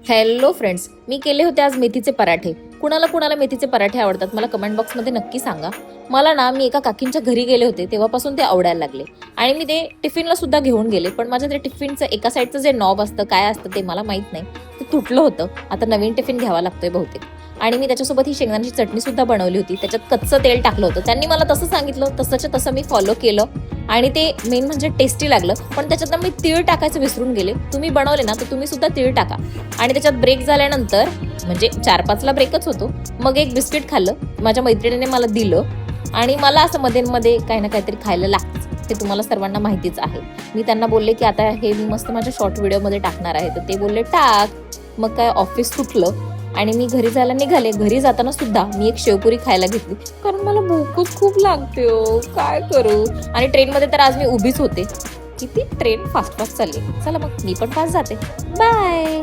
Hello friends, मी केले होते आज मेथीचे पराठे. कुणाला कुणाला मेथीचे पराठे आवडतात मला कमेंट बॉक्समध्ये नक्की सांगा. मला ना मी एका काकींच्या घरी गेले होते तेव्हापासून ते आवडायला लागले आणि मी ते टिफिनला सुद्धा घेऊन गेले. पण माझ्या ते टिफिनचं एका साईडचं जे नॉब असतं काय असतं ते मला माहित नाही, ते तुटलं होतं. आता नवीन टिफिन घ्यावा लागतोय बहुतेक. आणि मी त्याच्यासोबत ही शेंगदाण्याची चटणी सुद्धा बनवली होती. त्याच्यात कच्चं तेल टाकलं होतं. त्यांनी मला तसं सांगितलं, तसंच्या तसं मी फॉलो केलं आणि ते मेन म्हणजे टेस्टी लागलं. पण त्याच्यात मी तीळ टाकायचं विसरून गेले. तुम्ही बनवले ना तर तुम्ही सुद्धा तीळ टाका. आणि त्याच्यात ब्रेक झाल्यानंतर म्हणजे 4-5ला ब्रेकच होतो, मग एक बिस्किट खाल्लं. माझ्या मैत्रिणीने मला दिलं आणि मला असं मध्ये काही ना काहीतरी खायला लागतं. ते तुम्हाला सर्वांना माहितीच आहे. मी त्यांना बोलले की आता हे मी मस्त माझ्या शॉर्ट व्हिडिओमध्ये टाकणार आहे, तर ते बोलले टाक. मग काय ऑफिस सुटलं आणि मी घरी जायला निघाले. घरी जाताना सुद्धा मी एक शेवपुरी खायला घेतली, कारण मला भूकच खूप लागते हो, काय करू. आणि ट्रेनमध्ये तर आज मी उभीच होते. किती ट्रेन फास्ट चालली. चला मग मी पण फास्ट जाते. बाय.